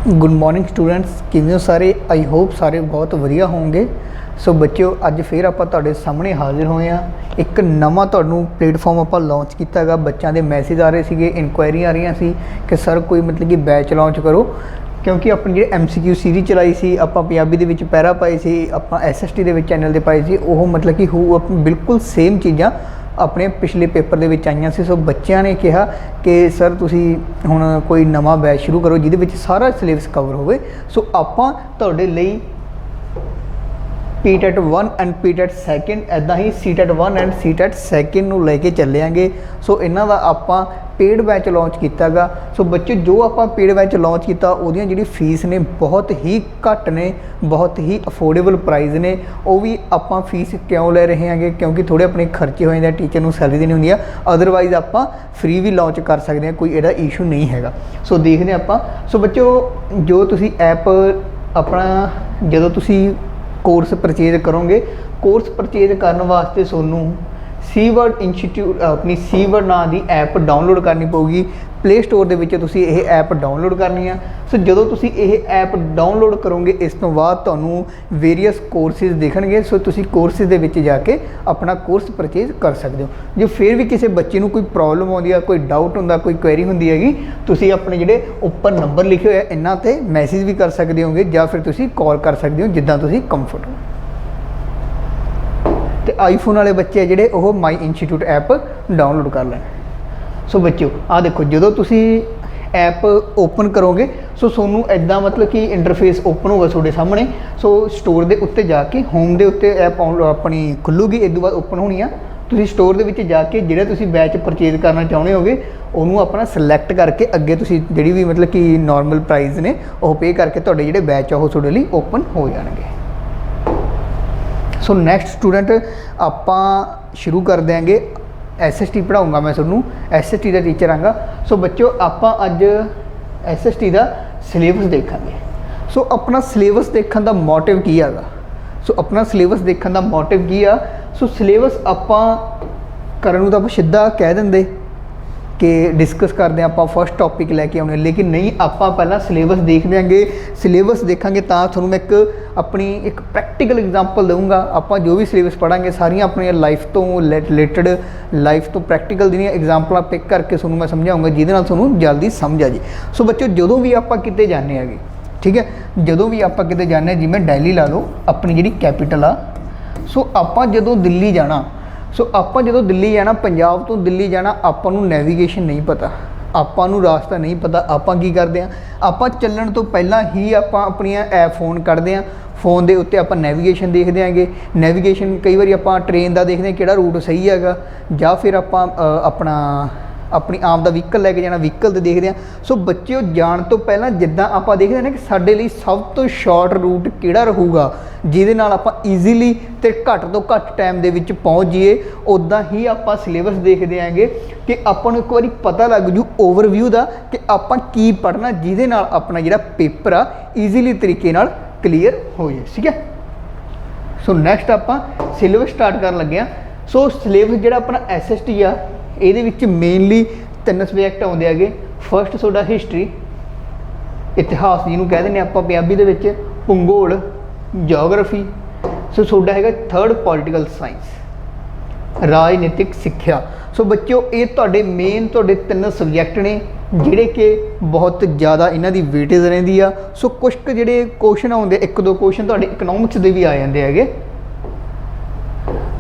Good morning students, किवें हो सारे। आई होप सारे बहुत वधिया होंगे। सो बच्चों, अज फिर आप तुहाडे सामने हाजिर होए हैं। एक नवा तुहानूं प्लेटफॉर्म आप लॉन्च किया हैगा। बच्चों के मैसेज आ रहे थे, इनकुआयरी आ रही सी कि सर कोई मतलब कि बैच लॉन्च करो, क्योंकि अपनी जी MCQ सीरीज चलाई सी, आप पंजाबी दे विच पैरा पाए सी, आप SST दे विच चैनल दे पाए सी, वो मतलब कि बिल्कुल सेम चीज़ां अपने पिछले पेपर दे विच आईयां सी। सो बच्चों ने कहा कि सर तुसी हुण कोई नवा बैच शुरू करो जिहदे विच सारा सिलेबस कवर होवे। सो आपां तुहाडे लई PTET 1 एंड PTET 2 इदां ही CTET 1 एंड CTET 2 नूं लैके चलेंगे। सो इन्हां दा आपां पेड बैच लॉन्च किया गा। सो बच्चे जो आपां पेड बैच लॉन्च किया उहदियां जिहड़ी फीस ने बहुत ही घट ने, बहुत ही अफोर्डेबल प्राइस ने। वो भी आपां फीस क्यों ले रहे हैं, क्योंकि थोड़े अपने खर्चे हो जाते, टीचर नूं सैलरी देनी हुंदी है। अदरवाइज आपां फ्री भी लॉन्च कर सकते हैं, कोई इहदा इशू नहीं हैगा। सो देखते हैं आपां। सो बच्चों, जो तुसी ऐप अपना जदों तुसी कोर्स परचेज करोगे, कोर्स परचेज करने वास्ते सोनू सीवर्ड इंस्टीट्यूट अपनी सीवर्ड नाम की ऐप डाउनलोड करनी पऊगी। प्ले स्टोर के विच तुसी ये ऐप डाउनलोड करनी है। सो जदों तुसी ये ऐप डाउनलोड करोगे, इस तो बाद तुहानूं वेरीअस कोर्सिज दिखणगे। सो तुसी कोर्सिज दे विच जाके अपना कोर्स परचेज कर सकते हो। जो फिर भी किसी बच्चे नूं कोई प्रॉब्लम आउंदी है, कोई डाउट हुंदा, कोई क्वेरी हुंदी हैगी, तुसी अपने जिहड़े उपर नंबर लिखे हुए इन्हां ते मैसेज भी कर सकते होगे, या फिर तुसी कॉल कर सकते हो, जिद्दां तुसी कंफर्ट हो। तो आईफोन वाले बच्चे जिहड़े वो माई इंस्टीट्यूट ऐप डाउनलोड कर लैण। सो बच्चों, आ देखो, जो तुसी ऐप ओपन करोगे, सो सोनू इदा मतलब कि इंटरफेस ओपन होगा तुहाडे सामने। सो स्टोर के उत्ते जाके होम के उत्ते ऐप अपनी खुलूगी, इस बाद ओपन होनी आ। तुसी स्टोर के विच जाके जिहड़ा तुसी बैच परचेज करना चाहुंदे होगे, उन्होंने अपना सिलैक्ट करके अगे तुसी जिहड़ी भी मतलब कि नॉर्मल प्राइस ने वो पे करके तुहाडे जिहड़े बैच आ वो तुहाडे लई ओपन हो जाणगे। सो नैक्सट स्टूडेंट आपां शुरू कर देंगे। SST पढ़ाऊँगा मैं तुहानूं, SST का टीचर आंगा। सो बच्चों, आपां अज SST का सिलेबस देखांगे। सो अपना सिलेबस देखने का मोटिव की हैगा। सो अपना सिलेबस देखने का मोटिव की आ। सो सिलेबस आपां करन नूं तां सीधा कह देंगे कि डिस्कस करते हैं, आप फर्स्ट टॉपिक लैके आने, लेकिन नहीं, आप पहला सिलेबस देख देंगे। सिलेबस देखा तो मैं एक अपनी एक प्रैक्टिकल एग्जाम्पल दूँगा। आप जो भी सिलेबस पढ़ांगे सारिया अपन लाइफ तो रिलेटिड, लाइफ तो प्रैक्टिकल दी एग्जाम्पल पिक करके थोनों मैं समझाऊँगा, जिहदे नाल थोनों जल्दी समझ आ जाए। सो बच्चों, जो भी आप किते जाने हैगे, ठीक है, जो भी आप किते जाने, जिवें दिल्ली ला लो अपनी जिहड़ी कैपीटल आ। सो आप जो दिल्ली जाना, सो आप जो दिल्ली जाना, पंजाब तो दिल्ली जाना, आपू नैवीगेशन नहीं पता, आपू रास्ता नहीं पता। आप की करते हैं, आप चलण तो पहला ही आप अपनी ऐप फोन करते हैं, फोन के उत्ते आप नैवीगेशन देखते हैं। नैवीगेशन कई बार आप ट्रेन का देखते हैं कि रूट सही हैगा, या फिर आप अपना अपनी आम का व्हीकल लैके जाना, व्हीकल तो देखते हैं। सो बच्चे जान तो पहला जिद्दां आप देखते हैं ना कि साडे लई सब तो शॉर्ट रूट किहड़ा रहूगा, जिहदे नाल आप ईजीली तो घट तो घट टाइम दे विच पहुँच जाइए, उदां ही आप सिलेबस देखते हैं कि आपां नूं एक बारी पता लग जू ओवरव्यू का कि आपां की पढ़ना, जिहदे नाल अपना जिहड़ा पेपर आ ईजीली तरीके नाल क्लीयर हो जाए। ठीक है। सो नैक्सट आपां सिलेबस स्टार्ट करन लगे हां। सो सिलेबस जिहड़ा अपना SST आ, ਇਹਦੇ ਵਿੱਚ ਮੇਨਲੀ 3 ਸਬਜੈਕਟ ਆਉਂਦੇ ਹੈਗੇ। ਫਸਟ ਤੁਹਾਡਾ ਹਿਸਟਰੀ, ਇਤਿਹਾਸ ਜਿਹਨੂੰ ਕਹਿ ਦਿੰਦੇ ਆਪਾਂ ਪੰਜਾਬੀ ਦੇ ਵਿੱਚ, ਭੂਗੋਲ, ਜੀਓਗ੍ਰਾਫੀ। ਸੋ ਤੁਹਾਡਾ ਹੈਗਾ ਥਰਡ ਪੋਲੀਟੀਕਲ ਸਾਇੰਸ, ਰਾਜਨੀਤਿਕ ਸਿੱਖਿਆ। ਸੋ ਬੱਚਿਓ, ਇਹ ਤੁਹਾਡੇ ਮੇਨ ਤੁਹਾਡੇ 3 ਸਬਜੈਕਟ ਨੇ ਜਿਹੜੇ ਕਿ ਬਹੁਤ ਜ਼ਿਆਦਾ ਇਹਨਾਂ ਦੀ ਵੇਟੇਜ ਰਹਿੰਦੀ ਆ। ਸੋ ਕੁਝ ਕੁ ਜਿਹੜੇ ਕੁਐਸਚਨ ਆਉਂਦੇ, 1-2 ਕੁਐਸਚਨ ਤੁਹਾਡੇ ਇਕਨੋਮਿਕਸ ਦੇ ਵੀ ਆ ਜਾਂਦੇ ਹੈਗੇ।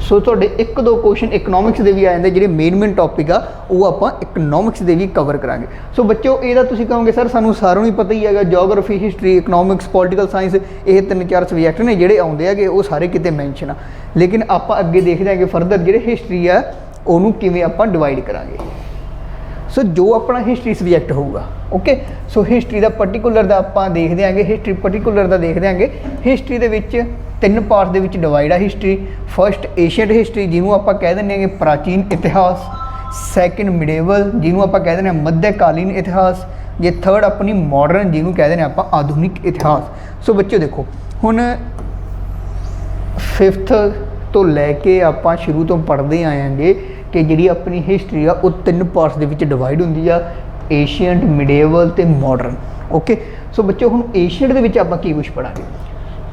सो तुहाडे 1-2 क्वेश्चन इकनॉमिक्स के भी आ जाते, जो मेन टॉपिक आ वो आप इकनॉमिक्स के भी कवर करांगे। सो बच्चों, ये तुसीं कहोगे सर सानूं सारों ही पता ही है, geography, history, economics, political science, ये 3-4 सब्जैक्ट ने जोड़े आते हैं वो सारे किते मैंशन आ। लेकिन आप अगे देखते हैं कि फरदर जो हिस्टरी है उन्होंने किवें आप डिवाइड करांगे। सो जो अपना हिस्टरी सब्जैक्ट होगा, ओके। सो हिस्टरी का पर्टिकुलर का आप देखते हैं, हिस्टरी पर्टिकुलर का देखते हैं। हिस्टरी के 3 पार्ट के डिवाइड है हिस्टरी। फर्स्ट एशियंट हिस्टरी, जिन्होंने आप कह दें कि प्राचीन इतिहास। सैकेंड मिडेवल, जिन्होंने आप कह दें मध्यकालीन इतिहास। जे थर्ड अपनी मॉडर्न, जिन्होंने कह दें आप आधुनिक इतिहास। सो बच्चों देखो, हुण 5th तो लैके आप शुरू तो पढ़ते आए हैं कि जी अपनी हिस्टरी आ वो 3 पार्ट्स के डिवाइड होंगी आ, एशियंट, मिडेवल तो मॉडर्न। ओके। सो बच्चों हुण एशियंट दे विच आपां की कुछ पढ़ांगे।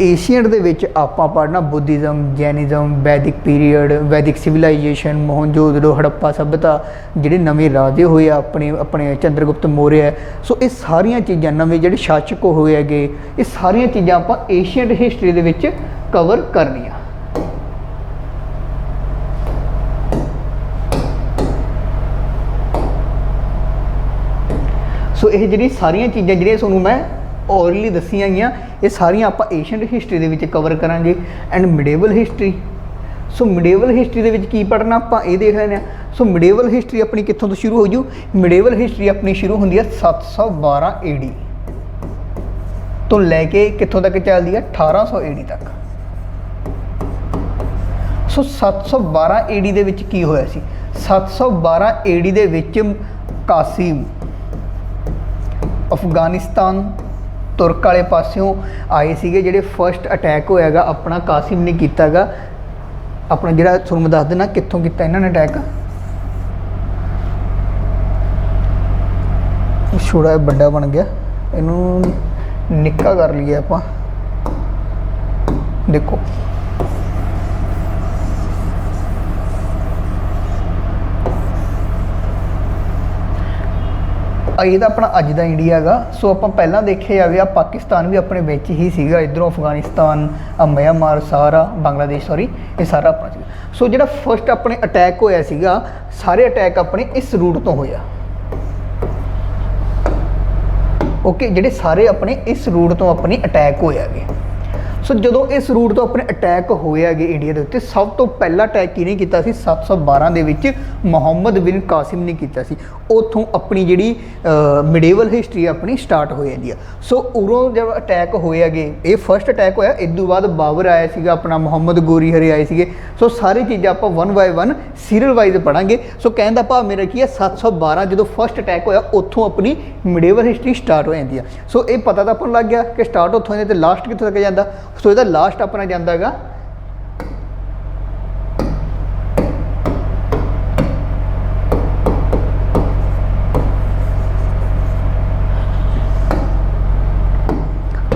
एशियंट दे विच आपां पढ़ना बुद्धिज़म, जैनिज़म, वैदिक पीरीयड, वैदिक सिविलाइजेशन, मोहनजोदड़ो, हड़प्पा सभ्यता, जिहड़े नवे राजे होए अपने अपने चंद्रगुप्त मौर्य। सो ये सारियां चीज़ां नवे जिहड़े शासक होए हैगे, ये सारियां चीज़ां आपां एशियंट हिस्टरी दे विच कवर करनियां। सो ये जी सारिया चीज़ां जी थोनों मैं ओरली दसिया गई, ये सारिया आप एशियंट हिस्टरी के कवर करांगे। And medieval history, so medieval history के पढ़ना आप ये देख लें। सो मिडेवल हिस्टरी अपनी कितों तो शुरू हो जू, मिडेवल हिस्टरी अपनी शुरू होंगी है 712 AD तो लैके कितों तक चलती है 1800 AD तक। सो 712 AD दे विच की होया सी, 712 AD दे विच कासिम अफगानिस्तान तुर्क वाले पासों आए सीगे, जिहड़े फर्स्ट अटैक होएगा अपना कासिम ने कीतागा। अपना जिहड़ा तुहानूं मैं दस देना कित्थों कीता इन्हां ने अटैक, छोटा बड़ा बन गया, इनू निक्का कर लीए आपां। देखो ये तो अपना अज का इंडिया है। सो आप पहला देखे जाए पाकिस्तान भी अपने बिच ही सीगा, इधरों अफगानिस्तान, म्यांमार, सारा बांग्लादेश, सॉरी ये सारा अपना सीगा। सो जो फर्स्ट अपने अटैक होया सीगा, सारे अटैक अपने इस रूट तो होया। ओके, जिहड़े सारे अपने इस रूट तो अपने अटैक होया गए। सो जो इस रूट तो अपने अटैक होए गए इंडिया के उत्ते, सब तो पहला अटैक किने कीता सी 712 दे विच मुहम्मद बिन कासिम ने कीता सी। उत्थों अपनी जिहड़ी मिडेवल हिस्टरी अपनी स्टार्ट हो जाती है। सो उरों जब अटैक होए गए, ये फर्स्ट अटैक होया, इस तो बाद बाबर आया सीगा, अपना मुहम्मद गोरी हरे आए सीगे। सो सारी चीज़ां आप 1 बाय 1 सीरियल वाइज पढ़ांगे। सो कहने का भाव मेरा की है 712 जो फर्स्ट अटैक होया उत्थों अपनी मिडेवल हिस्टरी स्टार्ट हो जाती है। सो ये पता तो अपन लग गया कि स्टार्ट उत्थों है तो लास्ट कितों तक जाता। सो इसका लास्ट अपना जाता है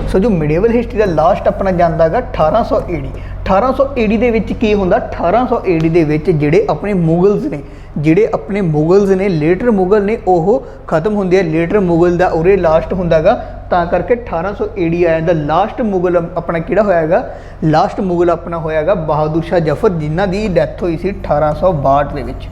सो जो मिडेवल हिस्टरी का लास्ट अपना जाता है 1800 AD। 1800 AD दे विच की होंदा, 1800 AD दे विच जिहड़े अपने मुगल्स ने, जिहड़े अपने मुगल्स ने लेटर मुगल ने वो खत्म होंदे, लेटर मुगल का उरे लास्ट होंदा गा, तां करके 1800 AD आ जांदा। लास्ट मुगल अपना किहड़ा होयागा, लास्ट मुगल अपना होयागा बहादुर शाह जफर, जिन्हां दी डैथ होई सी 1862 दे विच।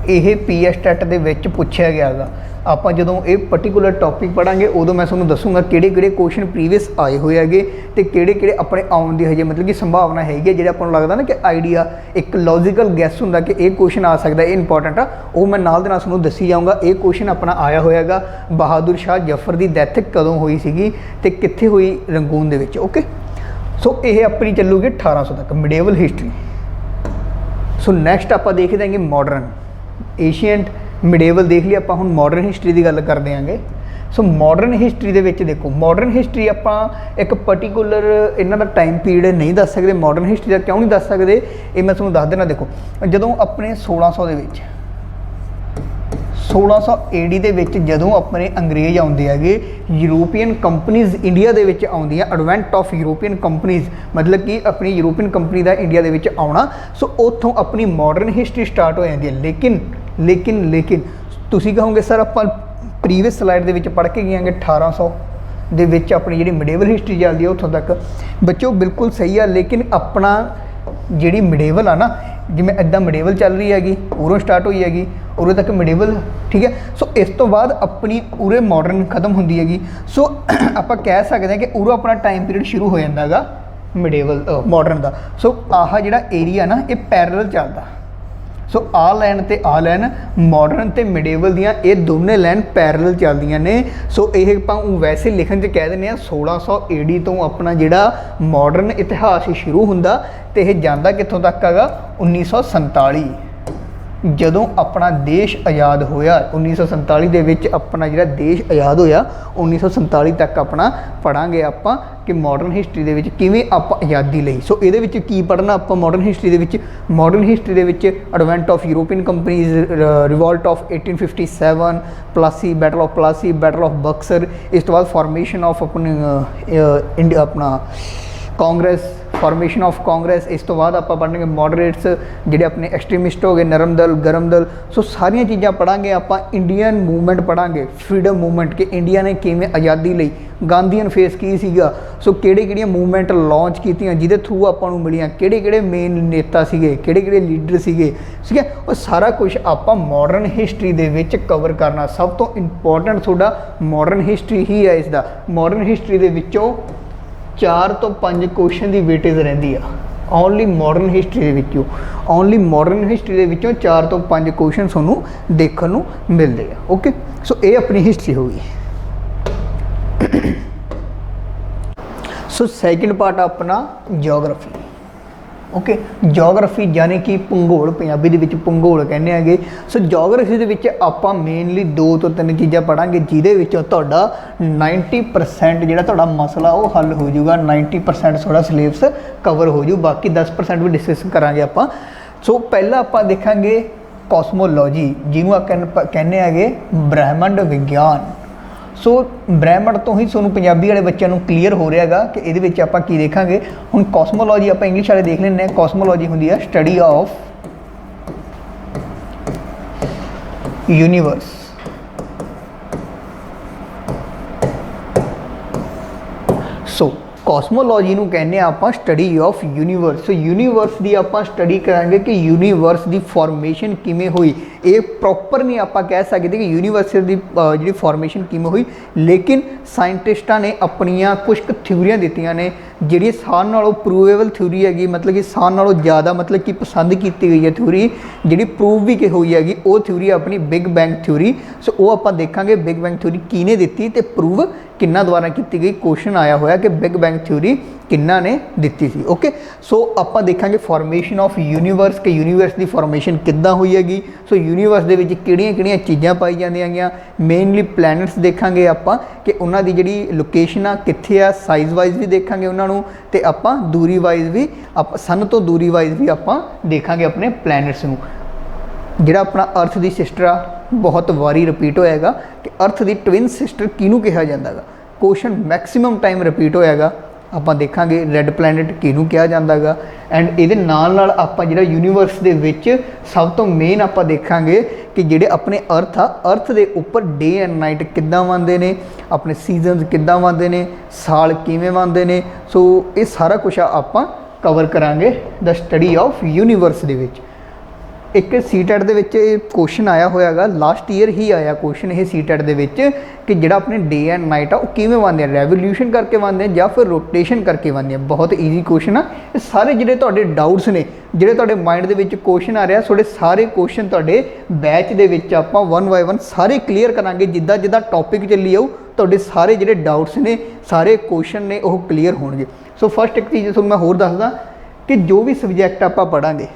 यह PS टैट दे विच पुछया गया गा। आप जो ये पर्टिकुलर टॉपिक पढ़ांगे उदों मैं तुहानूं दसूँगा किहड़े क्वेश्चन प्रीवियस आए हुए हैगे ते किहड़े अपने आउण दी हजे मतलब कि संभावना हैगी, जिहड़ा आपां नूं लगदा ना कि आइडिया एक लॉजिकल गैस हुंदा कि ये क्वेश्चन आ सकदा, ये इंपॉर्टेंट आ, वो मैं नाल दे नाल तुहानूं दसी जाऊँगा। ये क्वेश्चन अपना आया होएगा बहादुर शाह जफर की डैथ कदों हुई सीगी ते कित्थे हुई, रंगून दे विच। ओके, सो ये अपनी चलूगी 1800 तक मिडेवल हिस्टरी। सो नैक्सट आप देख देंगे मॉडर्न, एशियंट मिडेवल देख लिया, आप हुण मॉडर्न हिस्टरी की गल कर देंगे। सो मॉडर्न हिस्टरी दे विच देखो, मॉडर्न हिस्टरी आप एक पर्टिकुलर इन्हां दा टाइम पीरियड नहीं दस सकते। मॉडर्न हिस्टरी का क्यों नहीं दस सकते, ये मैं तुहानूं दस देना। देखो जदों अपने 1600 दे विच 1600 AD दे विच जदों अपने अंग्रेज़ आउंदे हैगे, यूरोपीयन कंपनीज़ इंडिया दे विच आउंदियां, एडवेंट ऑफ यूरोपीयन कंपनीज़ मतलब कि अपनी यूरोपीयन कंपनी का इंडिया दे विच आउणा। सो उत्थों अपनी मॉडर्न हिस्टरी स्टार्ट हो जाती है। लेकिन तुसीं कहोगे सर आप प्रीवियस स्लाइड दे विच पढ़ के गए 1800 दे विच अपनी जिहड़ी मिडेवल हिस्टरी चलती है उत्थों तक। बच्चों बिल्कुल सही है, लेकिन अपना जिहड़ी मिडेवल आ ना, जिवें इदां मिडेवल चल रही हैगी, उरों स्टार्ट हुई हैगी, उरे तक मिडेवल, ठीक है। सो इस तो बाद अपनी उरे मॉडर्न खत्म होंदी हैगी। सो आप कह सकते हैं कि उरों अपना टाइम पीरियड शुरू हो जाता है मिडेवल मॉडर्न का। सो आह जिहड़ा एरिया ना ये पैरल चलदा। सो आ लैन ते आ लैन मॉडर्न ते मिडेवल दियां ये दोनों लैन पैरल चलदियां ने। सो ये आपां वैसे लिखण च कह दिंदे आ 1600 AD तो अपना जिहड़ा मॉडर्न इतिहास शुरू हुंदा ते यह जांदा कित्थों तक हैगा 1947। ਜਦੋਂ ਆਪਣਾ ਦੇਸ਼ ਆਜ਼ਾਦ ਹੋਇਆ 1947 ਦੇ ਵਿੱਚ ਆਪਣਾ ਜਿਹੜਾ ਦੇਸ਼ ਆਜ਼ਾਦ ਹੋਇਆ 1947 ਤੱਕ ਆਪਣਾ ਪੜਾਂਗੇ ਆਪਾਂ ਕਿ ਮਾਡਰਨ ਹਿਸਟਰੀ ਦੇ ਵਿੱਚ ਕਿਵੇਂ ਆਪਾਂ ਆਜ਼ਾਦੀ ਲਈ। ਸੋ ਇਹਦੇ ਵਿੱਚ ਕੀ ਪੜ੍ਹਨਾ ਆਪਾਂ ਮਾਡਰਨ ਹਿਸਟਰੀ ਦੇ ਵਿੱਚ? ਮਾਡਰਨ ਹਿਸਟਰੀ ਦੇ ਵਿੱਚ advent of European companies, revolt of 1857, Plassey, battle of Plassey, battle of Buxar, ਇਸ ਤੋਂ ਬਾਅਦ ਫਾਰਮੇਸ਼ਨ ਆਫ ਆਪਣੀ ਇੰਡੀਆ ਆਪਣਾ ਕਾਂਗਰਸ, ਫਾਰਮੇਸ਼ਨ ਆਫ ਕਾਂਗਰਸ। ਇਸ ਤੋਂ ਬਾਅਦ ਆਪਾਂ ਪੜ੍ਹਨਗੇ ਮੋਡਰੇਟਸ ਜਿਹੜੇ ਆਪਣੇ ਐਕਸਟ੍ਰੀਮਿਸਟ ਹੋ ਗਏ, ਨਰਮ ਦਲ, ਗਰਮ ਦਲ। ਸੋ ਸਾਰੀਆਂ ਚੀਜ਼ਾਂ ਪੜ੍ਹਾਂਗੇ ਆਪਾਂ। ਇੰਡੀਅਨ ਮੂਵਮੈਂਟ ਪੜ੍ਹਾਂਗੇ, ਫਰੀडम ਮੂਵਮੈਂਟ ਕਿ ਇੰਡੀਆ ਨੇ ਕਿਵੇਂ ਆਜ਼ਾਦੀ ਲਈ, ਗਾਂਧੀਅਨ ਫੇਸ ਕੀ ਸੀਗਾ, ਸੋ ਕਿਹੜੀਆਂ ਮੂਵਮੈਂਟ ਲਾਂਚ ਕੀਤੀਆਂ ਜਿਹਦੇ ਥਰੂ ਆਪਾਂ ਨੂੰ ਮਿਲੀਆਂ, ਕਿਹੜੇ ਮੇਨ ਨੇਤਾ ਸੀਗੇ, ਕਿਹੜੇ ਲੀਡਰ ਸੀਗੇ, ਠੀਕ ਹੈ। ਉਹ ਸਾਰਾ ਕੁਝ ਆਪਾਂ ਮਾਡਰਨ ਹਿਸਟਰੀ ਦੇ ਵਿੱਚ ਕਵਰ ਕਰਨਾ। ਸਭ ਤੋਂ ਇੰਪੋਰਟੈਂਟ ਤੁਹਾਡਾ ਮਾਡਰਨ ਹਿਸਟਰੀ ਹੀ ਹੈ। ਇਸ ਦਾ ਮਾਡਰਨ ਹਿਸਟਰੀ ਦੇ ਵਿੱਚੋਂ 4 ਤੋਂ 5 ਕੁਐਸਚਨ ਦੀ ਵੇਟੇਜ ਰਹਿੰਦੀ ਆ ਓਨਲੀ ਮਾਡਰਨ ਹਿਸਟਰੀ ਦੇ ਵਿੱਚੋਂ। ਓਨਲੀ ਮਾਡਰਨ ਹਿਸਟਰੀ ਦੇ ਵਿੱਚੋਂ 4 ਤੋਂ 5 ਕੁਐਸਚਨ ਤੁਹਾਨੂੰ ਦੇਖਣ ਨੂੰ ਮਿਲਦੇ ਆ। ਓਕੇ, ਸੋ ਇਹ ਆਪਣੀ ਹਿਸਟਰੀ ਹੋ ਗਈ। ਸੋ ਸੈਕਿੰਡ ਪਾਰਟ ਆਪਣਾ ਜਿਓਗ੍ਰਾਫੀ। ਓਕੇ, ਜਿਓਗ੍ਰਾਫੀ ਯਾਨੀ ਕਿ ਭੂਗੋਲ, ਪੰਜਾਬੀ ਦੇ ਵਿੱਚ ਭੂਗੋਲ ਕਹਿੰਦੇ ਹੈਗੇ। ਸੋ ਜਿਓਗ੍ਰਾਫੀ ਦੇ ਵਿੱਚ ਆਪਾਂ ਮੇਨਲੀ 2 ਤੋਂ 3 ਚੀਜ਼ਾਂ ਪੜ੍ਹਾਂਗੇ ਜਿਹਦੇ ਵਿੱਚੋਂ ਤੁਹਾਡਾ 90% ਜਿਹੜਾ ਤੁਹਾਡਾ ਮਸਲਾ ਉਹ ਹੱਲ ਹੋ ਜਾਊਗਾ। 90% ਤੁਹਾਡਾ ਸਿਲੇਬਸ ਕਵਰ ਹੋ ਜੂ, ਬਾਕੀ 10% ਵੀ ਡਿਸਕਸ ਕਰਾਂਗੇ ਆਪਾਂ। ਸੋ ਪਹਿਲਾਂ ਆਪਾਂ ਦੇਖਾਂਗੇ ਕੋਸਮੋਲੋਜੀ, ਜਿਹਨੂੰ ਆਪਾਂ ਕਹਿੰਦੇ ਹੈਗੇ ਬ੍ਰਹਿਮੰਡ ਵਿਗਿਆਨ। ਸੋ ਬ੍ਰਹਿਮੰਡ ਤੋਂ ਹੀ ਤੁਹਾਨੂੰ ਪੰਜਾਬੀ ਵਾਲੇ ਬੱਚਿਆਂ ਨੂੰ ਕਲੀਅਰ ਹੋ ਰਿਹਾ ਹੈਗਾ ਕਿ ਇਹਦੇ ਵਿੱਚ ਆਪਾਂ ਕੀ ਦੇਖਾਂਗੇ। ਹੁਣ ਕੋਸਮੋਲੋਜੀ ਆਪਾਂ ਇੰਗਲਿਸ਼ ਵਾਲੇ ਦੇਖ ਲੈਂਦੇ ਹਾਂ। ਕੋਸਮੋਲੋਜੀ ਹੁੰਦੀ ਹੈ ਸਟੱਡੀ ਆਫ ਯੂਨੀਵਰਸ। ਸੋ ਕੋਸਮੋਲੋਜੀ ਨੂੰ ਕਹਿੰਦੇ ਆ ਆਪਾਂ study of universe. So universe ਦੀ ਆਪਾਂ ਸਟੱਡੀ ਕਰਾਂਗੇ ਕਿ ਯੂਨੀਵਰਸ ਦੀ ਫਾਰਮੇਸ਼ਨ ਕਿਵੇਂ ਹੋਈ। ਇਹ ਪ੍ਰੋਪਰ ਨਹੀਂ ਆਪਾਂ ਕਹਿ ਸਕਦੇ ਕਿ ਯੂਨੀਵਰਸ ਦੀ ਜਿਹੜੀ ਫਾਰਮੇਸ਼ਨ ਕਿਵੇਂ ਹੋਈ, ਲੇਕਿਨ ਸਾਇੰਟਿਸਟਾਂ ਨੇ ਆਪਣੀਆਂ ਕੁਝ ਕੁ ਥਿਊਰੀਆਂ ਦਿੱਤੀਆਂ ਨੇ ਜਿਹੜੀ ਸਾਰਿਆਂ ਨਾਲੋਂ ਪ੍ਰੂਵੇਬਲ ਥਿਊਰੀ ਹੈਗੀ, ਮਤਲਬ ਕਿ ਸਾਰਿਆਂ ਨਾਲੋਂ ਜ਼ਿਆਦਾ ਮਤਲਬ ਕਿ ਪਸੰਦ ਕੀਤੀ ਗਈ ਹੈ ਥਿਊਰੀ, ਜਿਹੜੀ ਪ੍ਰੂਵ ਵੀ ਕਿ ਹੋਈ ਹੈਗੀ, ਉਹ ਥਿਊਰੀ ਆਪਣੀ ਬਿਗ ਬੈਂਗ ਥਿਊਰੀ। ਸੋ ਉਹ ਆਪਾਂ ਦੇਖਾਂਗੇ ਬਿਗ ਬੈਂਗ ਥਿਊਰੀ ਕਿਹਨੇ ਦਿੱਤੀ ਤੇ ਪ੍ਰੂਵ ਕਿੰਨਾ ਦੁਆਰਾ ਕੀਤੀ ਗਈ। ਕੁਐਸਚਨ ਆਇਆ ਹੋਇਆ ਕਿ ਬਿਗ ਬੈਂਗ ਥਿਊਰੀ ਕਿੰਨਾ ਨੇ ਦਿੱਤੀ ਸੀ। ਓਕੇ, ਸੋ ਆਪਾਂ ਦੇਖਾਂਗੇ ਫਾਰਮੇਸ਼ਨ ਆਫ ਯੂਨੀਵਰਸ ਕਿ ਯੂਨੀਵਰਸ ਦੀ ਫਾਰਮੇਸ਼ਨ ਕਿੱਦਾਂ ਹੋਈ ਹੈਗੀ। ਸੋ ਯੂਨੀਵਰਸ ਦੇ ਵਿੱਚ ਕਿਹੜੀਆਂ ਚੀਜ਼ਾਂ ਪਾਈ ਜਾਂਦੀਆਂ ਹੈਗੀਆਂ। ਮੇਨਲੀ ਪਲੈਨਟਸ ਦੇਖਾਂਗੇ ਆਪਾਂ ਕਿ ਉਹਨਾਂ ਦੀ ਜਿਹੜੀ ਲੋਕੇਸ਼ਨ ਆ ਕਿੱਥੇ ਆ, ਸਾਈਜ਼ ਵਾਈਜ਼ ਵੀ ਦੇਖਾਂਗੇ ਉਹਨਾਂ ਨੂੰ, ਤੇ ਆਪਾਂ ਦੂਰੀ ਵਾਈਜ਼ ਵੀ ਆਪਾਂ ਸਨ ਤੋਂ ਦੂਰੀ ਵਾਈਜ਼ ਵੀ ਆਪਾਂ ਦੇਖਾਂਗੇ ਆਪਣੇ ਪਲੈਨਟਸ ਨੂੰ। ਜਿਹੜਾ ਆਪਣਾ ਅਰਥ ਦੀ ਸਿਸਟਰ ਆ, ਬਹੁਤ ਵਾਰੀ ਰਿਪੀਟ ਹੋਏਗਾ ਕਿ ਅਰਥ ਦੀ ਟਵਿਨ ਸਿਸਟਰ ਕਿਹਨੂੰ ਕਿਹਾ ਜਾਂਦਾ ਹੈਗਾ। ਕੁਐਸਚਨ ਮੈਕਸਿਮਮ ਟਾਈਮ ਰਿਪੀਟ ਹੋਏਗਾ। ਆਪਾਂ ਦੇਖਾਂਗੇ ਰੈੱਡ ਪਲੈਨਟ ਕਿਹਨੂੰ ਕਿਹਾ ਜਾਂਦਾ ਹੈਗਾ। ਐਂਡ ਇਹਦੇ ਨਾਲ ਆਪਾਂ ਜਿਹੜਾ ਯੂਨੀਵਰਸ ਦੇ ਵਿੱਚ ਸਭ ਤੋਂ ਮੇਨ ਆਪਾਂ ਦੇਖਾਂਗੇ ਕਿ ਜਿਹੜੇ ਆਪਣੇ ਅਰਥ ਆ, ਅਰਥ ਦੇ ਉੱਪਰ ਡੇ ਐਂਡ ਨਾਈਟ ਕਿੱਦਾਂ ਬਣਦੇ ਨੇ, ਆਪਣੇ ਸੀਜ਼ਨਸ ਕਿੱਦਾਂ ਬਣਦੇ ਨੇ, ਸਾਲ ਕਿਵੇਂ ਬਣਦੇ ਨੇ। ਸੋ ਇਹ ਸਾਰਾ ਕੁਛ ਆਪਾਂ ਕਵਰ ਕਰਾਂਗੇ ਦ ਸਟੱਡੀ ਆਫ ਯੂਨੀਵਰਸ ਦੇ ਵਿੱਚ। ਇੱਕ ਸੀਟੈਟ ਦੇ ਵਿੱਚ ਇਹ ਕੁਐਸਚਨ ਆਇਆ ਹੋਇਆ ਹੈਗਾ, ਲਾਸਟ ਈਅਰ ਹੀ ਆਇਆ ਕੁਐਸਚਨ ਇਹ ਸੀਟੈਟ ਦੇ ਵਿੱਚ ਕਿ ਜਿਹੜਾ ਆਪਣੇ ਡੇ ਐਂਡ ਨਾਈਟ ਆ ਉਹ ਕਿਵੇਂ ਬਣਦੇ ਆ, ਰੈਵੋਲਿਊਸ਼ਨ ਕਰਕੇ ਬਣਦੇ ਆ ਜਾਂ ਫਿਰ ਰੋਟੇਸ਼ਨ ਕਰਕੇ ਬਣਦੇ ਆ। ਬਹੁਤ ਈਜ਼ੀ ਕੁਐਸਚਨ ਆ। ਇਹ ਸਾਰੇ ਜਿਹੜੇ ਤੁਹਾਡੇ ਡਾਊਟਸ ਨੇ, ਜਿਹੜੇ ਤੁਹਾਡੇ ਮਾਈਂਡ ਦੇ ਵਿੱਚ ਕੁਐਸਚਨ ਆ ਰਿਹਾ, ਤੁਹਾਡੇ ਸਾਰੇ ਕੁਐਸਚਨ ਤੁਹਾਡੇ ਬੈਚ ਦੇ ਵਿੱਚ ਆਪਾਂ 1 ਬਾਏ 1 ਸਾਰੇ ਕਲੀਅਰ ਕਰਾਂਗੇ। ਜਿੱਦਾਂ ਟੌਪਿਕ ਚੱਲੀ ਆਊ ਤੁਹਾਡੇ ਸਾਰੇ ਜਿਹੜੇ ਡਾਊਟਸ ਨੇ, ਸਾਰੇ ਕੁਐਸਚਨ ਨੇ ਉਹ ਕਲੀਅਰ ਹੋਣਗੇ। ਸੋ ਫਸਟ ਇੱਕ ਚੀਜ਼ ਤੁਹਾਨੂੰ ਮੈਂ ਹੋਰ ਦੱਸਦਾ ਕਿ ਜੋ ਵੀ ਸਬਜੈਕਟ ਆਪਾਂ ਪੜ੍ਹਾਂਗੇ,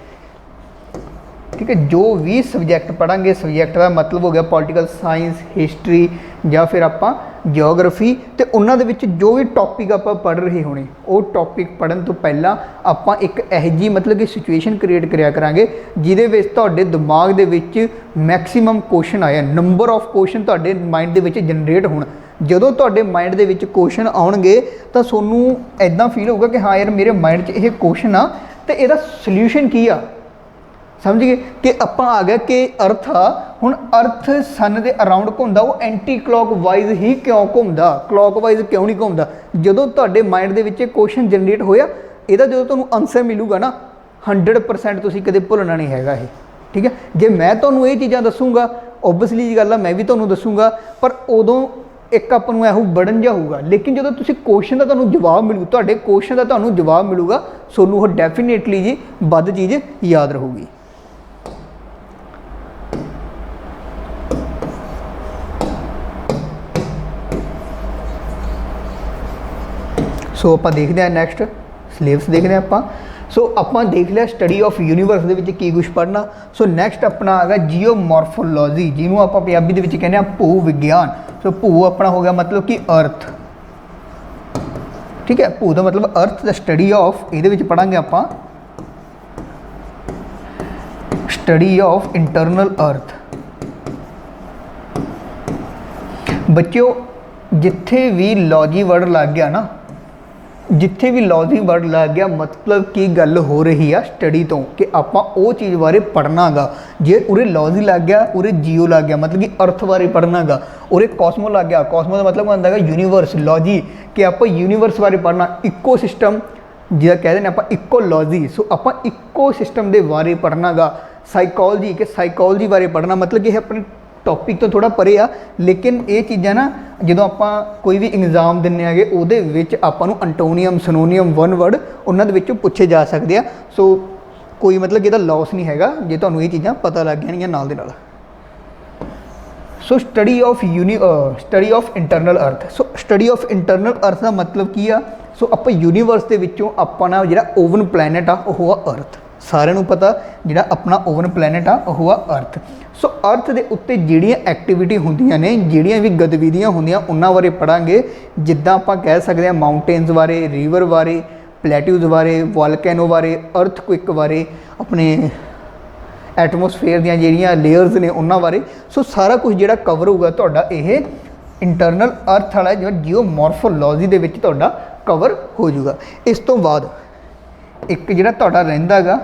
ਠੀਕ ਹੈ, ਜੋ ਵੀ ਸਬਜੈਕਟ ਪੜ੍ਹਾਂਗੇ, ਸਬਜੈਕਟ ਦਾ ਮਤਲਬ ਹੋ ਗਿਆ ਪੋਲੀਟੀਕਲ ਸਾਇੰਸ, ਹਿਸਟਰੀ ਜਾਂ ਫਿਰ ਆਪਾਂ ਜਿਓਗ੍ਰਾਫੀ, ਤੇ ਉਹਨਾਂ ਦੇ ਵਿੱਚ ਜੋ ਵੀ ਟੌਪਿਕ ਆਪਾਂ ਪੜ੍ਹ ਰਹੇ ਹੋਣੇ, ਉਹ ਟੌਪਿਕ ਪੜ੍ਹਨ ਤੋਂ ਪਹਿਲਾਂ ਆਪਾਂ ਇੱਕ ਇਹੋ ਜਿਹੀ ਮਤਲਬ ਕਿ ਸਿਚੁਏਸ਼ਨ ਕ੍ਰੀਏਟ ਕਰਿਆ ਕਰਾਂਗੇ ਜਿਹਦੇ ਵਿੱਚ ਤੁਹਾਡੇ ਦਿਮਾਗ ਦੇ ਵਿੱਚ ਮੈਕਸਿਮਮ ਕੁਐਸਚਨ ਆਏ, ਨੰਬਰ ਆਫ ਕੁਐਸਚਨ ਤੁਹਾਡੇ ਮਾਈਂਡ ਦੇ ਵਿੱਚ ਜਨਰੇਟ ਹੋਣ। ਜਦੋਂ ਤੁਹਾਡੇ ਮਾਈਂਡ ਦੇ ਵਿੱਚ ਕੁਐਸਚਨ ਆਉਣਗੇ ਤਾਂ ਤੁਹਾਨੂੰ ਇੱਦਾਂ ਫੀਲ ਹੋਊਗਾ ਕਿ ਹਾਂ ਯਾਰ ਮੇਰੇ ਮਾਈਂਡ 'ਚ ਇਹ ਕੁਐਸਚਨ ਆ ਤੇ ਇਹਦਾ ਸੋਲਿਊਸ਼ਨ ਕੀ ਆ। ਸਮਝ ਗਏ ਕਿ ਆਪਾਂ ਆ ਗਿਆ ਕਿ ਅਰਥ ਆ, ਹੁਣ ਅਰਥ ਸਨ ਦੇ ਅਰਾਊਂਡ ਘੁੰਮਦਾ, ਉਹ ਐਂਟੀ ਕਲੌਕ ਵਾਈਜ਼ ਹੀ ਕਿਉਂ ਘੁੰਮਦਾ, ਕਲੌਕ ਵਾਈਜ਼ ਕਿਉਂ ਨਹੀਂ ਘੁੰਮਦਾ। ਜਦੋਂ ਤੁਹਾਡੇ ਮਾਈਂਡ ਦੇ ਵਿੱਚ ਕੁਐਸਚਨ ਜਨਰੇਟ ਹੋਇਆ, ਇਹਦਾ ਜਦੋਂ ਤੁਹਾਨੂੰ ਆਨਸਰ ਮਿਲੂਗਾ ਨਾ 100% ਤੁਸੀਂ ਕਦੇ ਭੁੱਲਣਾ ਨਹੀਂ ਹੈਗਾ ਇਹ, ਠੀਕ ਹੈ। ਜੇ ਮੈਂ ਤੁਹਾਨੂੰ ਇਹ ਚੀਜ਼ਾਂ ਦੱਸੂਗਾ, ਓਬਵੀਅਸਲੀ ਜੀ ਗੱਲ ਆ, ਮੈਂ ਵੀ ਤੁਹਾਨੂੰ ਦੱਸੂਗਾ, ਪਰ ਉਦੋਂ ਇੱਕ ਆਪਾਂ ਨੂੰ ਇਹੋ ਬੜਨ ਜਿਹਾ ਹੋਊਗਾ। ਲੇਕਿਨ ਜਦੋਂ ਤੁਸੀਂ ਕੁਐਸਚਨ ਦਾ ਤੁਹਾਨੂੰ ਜਵਾਬ ਮਿਲੂ, ਤੁਹਾਡੇ ਕੁਐਸਚਨ ਦਾ ਤੁਹਾਨੂੰ ਜਵਾਬ ਮਿਲੂਗਾ, ਤੁਹਾਨੂੰ ਉਹ ਡੈਫੀਨੇਟਲੀ ਜੀ ਵੱਧ ਚੀਜ਼ ਯਾਦ ਰਹੂਗੀ। ਸੋ ਆਪਾਂ ਦੇਖਦੇ ਹਾਂ ਨੈਕਸਟ ਸਿਲੇਬਸ ਦੇਖਦੇ ਹਾਂ ਆਪਾਂ। सो ਆਪਾਂ देख लिया स्टडी ऑफ यूनीवर्स ਦੇ ਵਿੱਚ ਕੀ ਕੁਛ ਪੜ੍ਹਨਾ। सो ਨੈਕਸਟ ਆਪਣਾ आ गया जियोमॉर्फोलॉजी, ਜਿਹਨੂੰ ਆਪਾਂ ਪੰਜਾਬੀ ਦੇ ਵਿੱਚ ਕਹਿੰਦੇ ਆ ਭੂ ਵਿਗਿਆਨ। सो ਭੂ ਆਪਣਾ ਹੋ ਗਿਆ मतलब कि अर्थ, ठीक है। ਭੂ ਦਾ मतलब अर्थ ਦਾ स्टडी ऑफ, ਇਹਦੇ ਵਿੱਚ ਪੜਾਂਗੇ ਆਪਾਂ स्टडी ऑफ इंटरनल अर्थ। बच्चों जिथे भी लॉजी वर्ड लग गया ना, जिथे भी लॉजी वर्ड लग गया मतलब की गल हो रही है स्टडी तो कि आपां वो चीज़ बारे पढ़ना गा। जे उरे लॉजी लग गया, उरे जियो लग गया मतलब कि अर्थ बारे पढ़ना गा। उरे कॉस्मो लग गया, कॉस्मो का मतलब बनता है यूनीवर्स। लॉजी कि आप यूनीवर्स बारे पढ़ना। इको सिस्टम जिहड़ा कहते हैं आप इकोलॉजी, सो आप इको सिस्टम के बारे पढ़ना गा। साइकोलॉजी कि साइकोलॉजी बारे पढ़ना मतलब कि अपने टॉपिक तो थोड़ा परे आ, लेकिन ये चीज़ां ना जो आप कोई भी एग्जाम दिने आगे उहदे विच आपां नूं एंटोनीम सिनोनीम वन वर्ड उन्हां दे विचों पूछे जा सकते हैं। सो कोई मतलब कि लॉस नहीं हैगा जे तुहानूं ये चीज़ां पता लग गईयां नाल दे नाल। So study of internal earth. So study of internal earth का मतलब की आ। सो आप यूनीवर्स के विचों अपना जिहड़ा ओवन प्लैनेट आ वो आ अर्थ। सारिਆਂ ਨੂੰ पता जिहड़ा अपना ओवन प्लैनेट आ वो आ अर्थ। सो अर्थ के उत्ते जिहड़ियां एक्टिविटी होंदियां ने, जिहड़ियां भी गतिविधियां होंदियां उन्हां बारे पढ़ांगे। जिद्दां आपां कह सकते हैं माउंटेन्स बारे, रिवर बारे, प्लेट्यूज बारे, वॉल्कैनो बारे, अर्थक्विक बारे, अपने एटमोसफेयर दीयां जिहड़ियां लेयर्स ने उन्हां बारे। सो सारा कुछ जिहड़ा कवर होगा तुहाडा ये इंटरनल अर्थ वाला जो जियोमॉर्फोलॉजी दे विच तुहाडा कवर हो जाऊगा। इस तो बाद एक जिहड़ा तुहाडा रहिंदा गा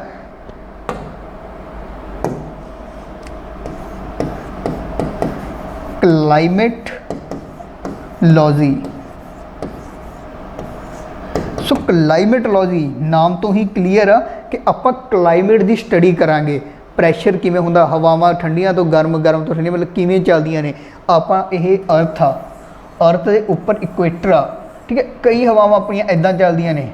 क्लाइमेट लॉजी। सो क्लाइमेटोलॉजी नाम तो ही क्लीयर आ कि आप क्लाइमेट की स्टडी करांगे। प्रैशर किवें हुंदा, हवावां ठंडियां तो गर्म, गर्म तो ठंडियां मतलब किवें चलदियां ने। आपां ये अर्थ आ, अर्थ के उपर इक्वेटर आ, ठीक है। कई हवावां अपनियां इदां चलदियां ने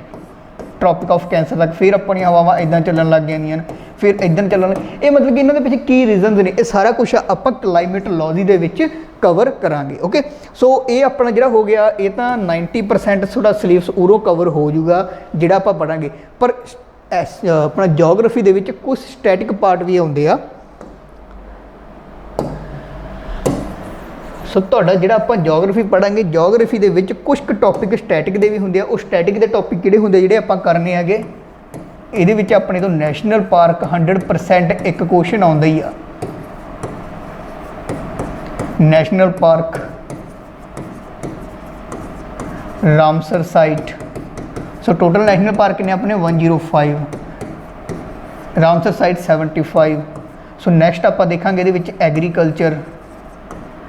ट्रॉपिक ऑफ कैंसर तक, फिर अपन हवावां इदां चलन लग गईयां, फिर इधर चलन। ये मतलब कि इन्होंने पिछले की रीजनस ने, ये सारा कुछ आप क्लाइमेटोलॉजी दे विच कवर करांगे। ओके, सो ये अपना जिहड़ा हो गया ये तो 90% थोड़ा सिलेबस उरों कवर हो जाऊगा जिहड़ा आप पढ़ांगे। पर अपना जोग्राफी दे विच कुछ स्टैटिक पार्ट भी आउंदे आ। सो तुहाडा जिहड़ा आपां जोग्राफी पढ़ांगे, जोग्राफी दे विच कुछ टॉपिक स्टैटिक दे भी हुंदे आ। उस स्टैटिक दे टॉपिक किहड़े हुंदे जिहड़े आपां करने आगे। इहदे विच अपने तो नैशनल पार्क 100% एक क्वेश्चन आउंदा ही आ। National park, Ramsar site. So total national park ने अपने 105, रामसर साइट 75। सो नैक्सट आप देखांगे इहदे विच agriculture.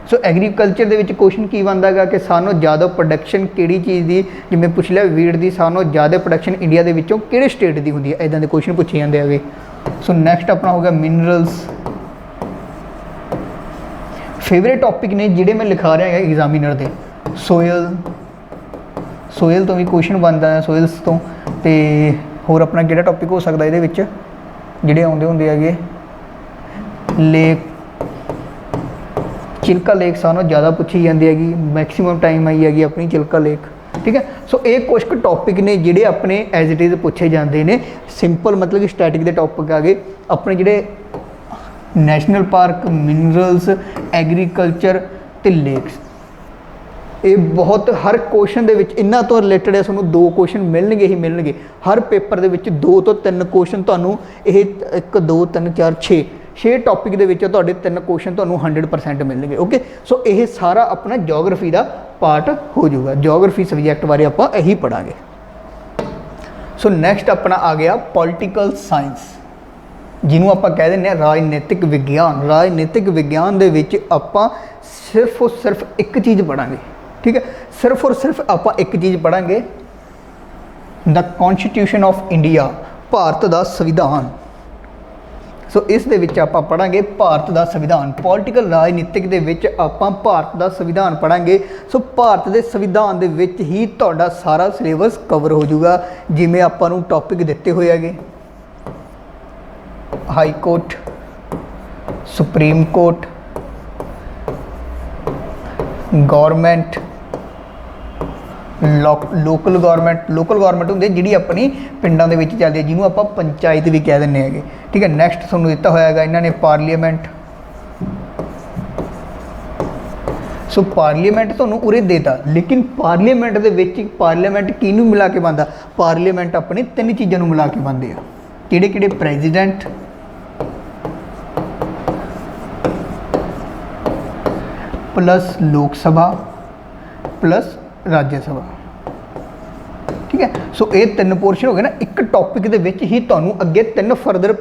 So agriculture they which question की बनता है कि सानों ज़्यादा प्रोडक्शन किहड़ी चीज़ की, जिवें पुछ लिया वीट की, सानों ज़्यादा प्रोडक्शन इंडिया के विचों किहड़े स्टेट की होंदी है, इदां दे क्वेश्चन पूछे जाते हैं। सो नैक्सट अपना हो गया मिनरल्स। फेवरेट टॉपिक ने जिहड़े मैं लिखा रहा है एग्जामिनर दे, सोयल, सोयल तो भी क्वेश्चन बनता है सोयल्स तो। ते होर अपना किहड़ा टॉपिक हो सकता है ये जिहड़े आउंदे हुंदे हैगे लेक, चिल्का लेक सानों ज़्यादा पूछी जाती हैगी, मैक्सीमम टाइम आई हैगी अपनी चिल्का लेक, ठीक है। सो ये कुछ टॉपिक ने जिहड़े अपने एज इट इज़ पूछे जाते हैं। सिंपल मतलब कि स्टैटिक के टॉपिक आ गए अपने जिहड़े नैशनल पार्क, मिनरल्स, एग्रीकल्चर ते लेक्स। ये बहुत हर क्वेश्चन दे विच इन्हां तो रिलेटेड है, तुहानूं 2 क्वेश्चन मिलणगे ही मिलणगे हर पेपर दे विच। 2 तो 3 क्वेश्चन तुहानूं ये 1 2 3 4 6 टॉपिक दे विच तुहाडे 3 क्वेश्चन तुहानूं 100% मिलणगे। ओके, सो ये सारा अपना जोग्राफी का पार्ट हो जाऊगा। जोग्राफी सबजैक्ट बारे आपां यही पढ़ांगे। सो नैक्सट अपना आ गया पॉलिटिकल साइंस, जिन्हों आप कह दें राजनीतिक विज्ञान। राजनीतिक विज्ञान दे विच आपां सिर्फ और सिर्फ एक चीज़ पढ़ांगे, ठीक है। सिर्फ और सिर्फ आपां एक चीज़ पढ़ांगे, the constitution of India, Bharat का संविधान। सो इस दे विच आपां पढ़ांगे भारत का संविधान। पॉलिटिकल राजनीतिक दे विच आपां भारत का संविधान पढ़ांगे। सो भारत के संविधान दे विच ही तुहाडा सारा सिलेबस कवर हो जाऊगा। जिवें आपां नूं टॉपिक दिते होए हैगे high court, supreme court, government, local government ਹੁੰਦੀ ਜਿਹੜੀ ਆਪਣੀ ਪਿੰਡਾਂ ਦੇ ਵਿੱਚ ਚੱਲਦੀ ਹੈ, ਜਿਹਨੂੰ ਆਪਾਂ ਪੰਚਾਇਤ ਵੀ ਕਹਿ ਦਿੰਦੇ ਹੈਗੇ। ਠੀਕ ਹੈ, ਨੈਕਸਟ ਤੁਹਾਨੂੰ ਦਿੱਤਾ ਹੋਇਆ ਹੈਗਾ ਇਹਨਾਂ ਨੇ ਪਾਰਲੀਮੈਂਟ। ਸੋ ਪਾਰਲੀਮੈਂਟ ਤੁਹਾਨੂੰ ਉਰੇ ਦੇਤਾ, ਲੇਕਿਨ ਪਾਰਲੀਮੈਂਟ ਦੇ ਵਿੱਚ ਪਾਰਲੀਮੈਂਟ ਕਿਹਨੂੰ ਮਿਲਾ ਕੇ ਬਣਦਾ? ਪਾਰਲੀਮੈਂਟ ਆਪਣੇ ਤਿੰਨ ਚੀਜ਼ਾਂ ਨੂੰ ਮਿਲਾ ਕੇ ਬਣਦੇ ਆ। ਕਿਹੜੇ ਕਿਹੜੇ? ਪ੍ਰੈਜ਼ੀਡੈਂਟ, ਪਲੱਸ ਲੋਕ ਸਭਾ, ਪਲੱਸ ਰਾਜ ਸਭਾ। ਠੀਕ ਹੈ, ਸੋ ਇਹ ਤਿੰਨ ਪੋਰਸ਼ਨ ਹੋ ਗਏ ਨਾ। ਇੱਕ ਟੌਪਿਕ ਦੇ ਵਿੱਚ ਹੀ ਤੁਹਾਨੂੰ ਅੱਗੇ ਤਿੰਨ ਫਰਦਰ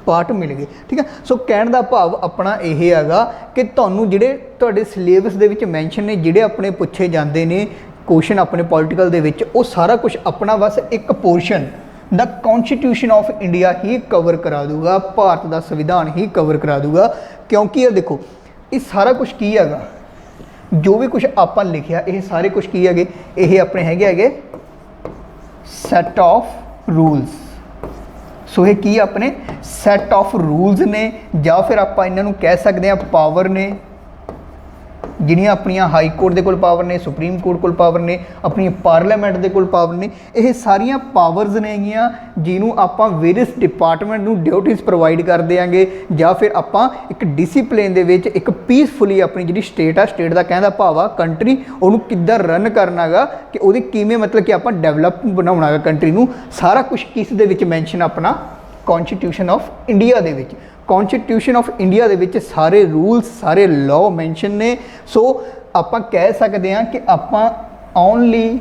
ਪਾਰਟ ਮਿਲ ਗਏ। ਠੀਕ ਹੈ, ਸੋ ਕਹਿਣ ਦਾ ਭਾਵ ਆਪਣਾ ਇਹ ਹੈਗਾ ਕਿ ਤੁਹਾਨੂੰ ਜਿਹੜੇ ਤੁਹਾਡੇ ਸਿਲੇਬਸ ਦੇ ਵਿੱਚ ਮੈਂਸ਼ਨ ਨੇ, ਜਿਹੜੇ ਆਪਣੇ ਪੁੱਛੇ ਜਾਂਦੇ ਨੇ ਕੁਐਸਚਨ ਆਪਣੇ ਪੋਲੀਟੀਕਲ ਦੇ ਵਿੱਚ, ਉਹ ਸਾਰਾ ਕੁਝ ਆਪਣਾ ਬਸ ਇੱਕ ਪੋਰਸ਼ਨ ਦਾ ਕੌਨਸਟੀਟਿਊਸ਼ਨ ਆਫ ਇੰਡੀਆ ਹੀ ਕਵਰ ਕਰਾ ਦੂਗਾ, ਭਾਰਤ ਦਾ ਸੰਵਿਧਾਨ ਹੀ ਕਵਰ ਕਰਾ ਦੂਗਾ। ਕਿਉਂਕਿ ਇਹ ਦੇਖੋ, ਇਹ ਸਾਰਾ ਕੁਝ ਕੀ ਹੈਗਾ, ਜੋ ਵੀ ਕੁਝ ਆਪਾਂ ਲਿਖਿਆ, ਇਹ ਸਾਰੇ ਕੁਝ ਕੀ ਹੈਗੇ? ਇਹ ਆਪਣੇ ਹੈਗੇ ਸੈਟ ਆਫ ਰੂਲਸ। ਸੋ ਇਹ ਕੀ ਆਪਣੇ ਸੈਟ ਆਫ ਰੂਲਸ ਨੇ, ਜਾਂ ਫਿਰ ਆਪਾਂ ਇਹਨਾਂ ਨੂੰ ਕਹਿ ਸਕਦੇ ਹਾਂ ਪਾਵਰ ਨੇ, ਜਿਹੜੀਆਂ ਆਪਣੀਆਂ ਹਾਈ ਕੋਰਟ ਦੇ ਕੋਲ ਪਾਵਰ ਨੇ, ਸੁਪਰੀਮ ਕੋਰਟ ਕੋਲ ਪਾਵਰ ਨੇ, ਆਪਣੀ ਪਾਰਲੀਮੈਂਟ ਦੇ ਕੋਲ ਪਾਵਰ ਨੇ। ਇਹ ਸਾਰੀਆਂ ਪਾਵਰਸ ਨੇਗੀਆਂ ਜਿਹਨੂੰ ਆਪਾਂ ਵੇਰੀਅਸ ਡਿਪਾਰਟਮੈਂਟ ਨੂੰ ਡਿਊਟੀਜ਼ ਪ੍ਰੋਵਾਈਡ ਕਰ ਦਿਆਂਗੇ, ਜਾਂ ਫਿਰ ਆਪਾਂ ਇੱਕ ਡਿਸਿਪਲਿਨ ਦੇ ਵਿੱਚ ਇੱਕ ਪੀਸਫੁਲੀ ਆਪਣੀ ਜਿਹੜੀ ਸਟੇਟ ਆ, ਸਟੇਟ ਦਾ ਕਹਿੰਦਾ ਭਾਵ ਆ ਕੰਟਰੀ, ਉਹਨੂੰ ਕਿੱਦਾਂ ਰਨ ਕਰਨਾ ਗਾ, ਕਿ ਉਹਦੀ ਕਿਵੇਂ ਮਤਲਬ ਕਿ ਆਪਾਂ ਡਿਵੈਲਪ ਬਣਾਉਣਾ ਗਾ ਕੰਟਰੀ ਨੂੰ। ਸਾਰਾ ਕੁਝ ਕਿਸ ਦੇ ਵਿੱਚ ਮੈਂਸ਼ਨ? ਆਪਣਾ ਕੌਨਸਟੀਟਿਊਸ਼ਨ ਆਫ ਇੰਡੀਆ ਦੇ ਵਿੱਚ। ਕੌਨਸਟੀਟਿਊਸ਼ਨ ਆਫ ਇੰਡੀਆ ਦੇ ਵਿੱਚ ਸਾਰੇ ਰੂਲਸ, ਸਾਰੇ ਲਾਅ ਮੈਂਸ਼ਨ ਨੇ। ਸੋ ਆਪਾਂ ਕਹਿ ਸਕਦੇ ਹਾਂ ਕਿ ਆਪਾਂ ਓਨਲੀ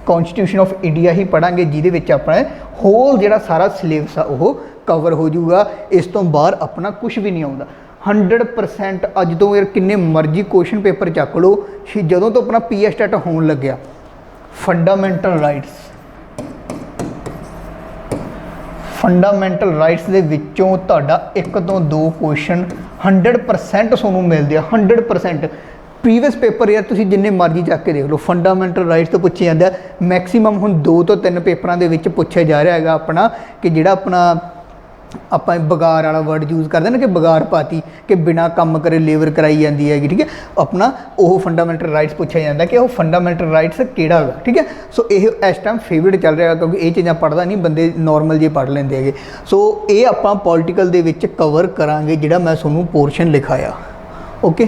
ਕੌਨਸਟੀਟਿਊਸ਼ਨ ਆਫ ਇੰਡੀਆ ਹੀ ਪੜ੍ਹਾਂਗੇ, ਜਿਹਦੇ ਵਿੱਚ ਆਪਣਾ ਹੋਲ ਜਿਹੜਾ ਸਾਰਾ ਸਿਲੇਬਸ ਆ ਉਹ ਕਵਰ ਹੋ ਜਾਊਗਾ। ਇਸ ਤੋਂ ਬਾਹਰ ਆਪਣਾ ਕੁਝ ਵੀ ਨਹੀਂ ਆਉਂਦਾ। 100% ਅੱਜ ਤੋਂ ਯਾਰ ਕਿੰਨੇ ਮਰਜ਼ੀ ਕੁਐਸਚਨ ਪੇਪਰ ਚੱਕ ਲਓ, ਜਦੋਂ ਤੋਂ ਆਪਣਾ ਪੀਐਸ ਟੈਟ ਹੋਣ ਲੱਗਿਆ, ਫੰਡਾਮੈਂਟਲ ਰਾਈਟਸ ਦੇ ਵਿੱਚੋਂ ਤੁਹਾਡਾ 1 ਤੋਂ 2 ਕੁਐਸਚਨ 100% ਤੁਹਾਨੂੰ ਮਿਲਦੇ ਆ। 100% ਪ੍ਰੀਵੀਅਸ ਪੇਪਰ ਯਾਰ ਤੁਸੀਂ ਜਿੰਨੇ ਮਰਜ਼ੀ ਚੱਕ ਕੇ ਦੇਖ ਲਓ, ਫੰਡਾਮੈਂਟਲ ਰਾਈਟਸ ਤੋਂ ਪੁੱਛਿਆ ਜਾਂਦਾ। ਮੈਕਸਿਮਮ ਹੁਣ 2 ਤੋਂ 3 ਪੇਪਰਾਂ ਦੇ ਵਿੱਚ ਪੁੱਛਿਆ ਜਾ ਰਿਹਾ ਹੈਗਾ ਆਪਣਾ, ਕਿ ਜਿਹੜਾ ਆਪਣਾ ਆਪਾਂ ਬਗਾਰ ਵਾਲਾ ਵਰਡ ਯੂਜ਼ ਕਰਦੇ ਨਾ, ਕਿ ਬਗਾਰ ਪਾਤੀ, ਕਿ ਬਿਨਾਂ ਕੰਮ ਕਰੇ ਲੇਬਰ ਕਰਾਈ ਜਾਂਦੀ ਹੈਗੀ। ਠੀਕ ਹੈ, ਆਪਣਾ ਉਹ ਫੰਡਾਮੈਂਟਲ ਰਾਈਟਸ ਪੁੱਛਿਆ ਜਾਂਦਾ ਕਿ ਉਹ ਫੰਡਾਮੈਂਟਲ ਰਾਈਟਸ ਕਿਹੜਾ ਹੈਗਾ। ਠੀਕ ਹੈ, ਸੋ ਇਹ ਇਸ ਟਾਈਮ ਫੇਵਰਟ ਚੱਲ ਰਿਹਾ, ਕਿਉਂਕਿ ਇਹ ਚੀਜ਼ਾਂ ਪੜ੍ਹਦਾ ਨਹੀਂ, ਬੰਦੇ ਨੋਰਮਲ ਜੇ ਪੜ੍ਹ ਲੈਂਦੇ ਹੈਗੇ। ਸੋ ਇਹ ਆਪਾਂ ਪੋਲੀਟੀਕਲ ਦੇ ਵਿੱਚ ਕਵਰ ਕਰਾਂਗੇ, ਜਿਹੜਾ ਮੈਂ ਤੁਹਾਨੂੰ ਪੋਰਸ਼ਨ ਲਿਖਾਇਆ। ਓਕੇ,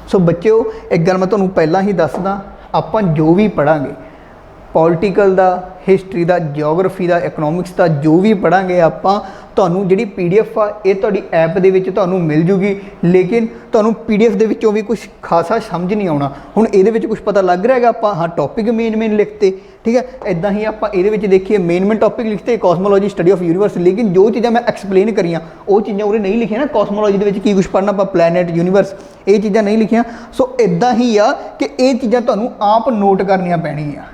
ਸੋ ਬੱਚਿਓ ਇੱਕ ਗੱਲ ਮੈਂ ਤੁਹਾਨੂੰ ਪਹਿਲਾਂ ਹੀ ਦੱਸਦਾ, ਆਪਾਂ ਜੋ ਵੀ ਪੜ੍ਹਾਂਗੇ ਪੋਲੀਟੀਕਲ ਦਾ, ਹਿਸਟਰੀ ਦਾ, ਜਿਓਗ੍ਰਾਫੀ ਦਾ, ਇਕਨੋਮਿਕਸ ਦਾ, ਜੋ ਵੀ ਪੜ੍ਹਾਂਗੇ ਆਪਾਂ, ਤੁਹਾਨੂੰ ਜਿਹੜੀ PDF ਆ ਇਹ ਤੁਹਾਡੀ ਐਪ ਦੇ ਵਿੱਚ ਤੁਹਾਨੂੰ ਮਿਲ ਜੂਗੀ। ਲੇਕਿਨ ਤੁਹਾਨੂੰ PDF ਦੇ ਵਿੱਚੋਂ ਵੀ ਕੁਝ ਖਾਸਾ ਸਮਝ ਨਹੀਂ ਆਉਣਾ। ਹੁਣ ਇਹਦੇ ਵਿੱਚ ਕੁਝ ਪਤਾ ਲੱਗ ਰਿਹਾ ਹੈਗਾ, ਆਪਾਂ ਹਾਂ ਟੌਪਿਕ ਮੇਨ ਲਿਖਤੇ। ਠੀਕ ਹੈ, ਇੱਦਾਂ ਹੀ ਆਪਾਂ ਇਹਦੇ ਵਿੱਚ ਦੇਖੀਏ ਮੇਨ ਟੌਪਿਕ ਲਿਖਤੇ, ਕਾਸਮੋਲੋਜੀ, ਸਟੱਡੀ ਆਫ ਯੂਨੀਵਰਸ। ਲੇਕਿਨ ਜੋ ਚੀਜ਼ਾਂ ਮੈਂ ਐਕਸਪਲੇਨ ਕਰੀਆਂ ਉਹ ਚੀਜ਼ਾਂ ਉਰੇ ਨਹੀਂ ਲਿਖੀਆਂ ਨਾ। ਕਾਸਮੋਲੋਜੀ ਦੇ ਵਿੱਚ ਕੀ ਕੁਝ ਪੜ੍ਹਨਾ ਆਪਾਂ, ਪਲੈਨਟ, ਯੂਨੀਵਰਸ, ਇਹ ਚੀਜ਼ਾਂ ਨਹੀਂ ਲਿਖੀਆਂ। ਸੋ ਇੱਦਾਂ ਹੀ ਆ ਕਿ ਇਹ ਚੀਜ਼ਾਂ ਤੁਹਾਨੂੰ ਆਪ ਨੋਟ ਕਰਨੀਆਂ ਪੈਣਗੀਆਂ।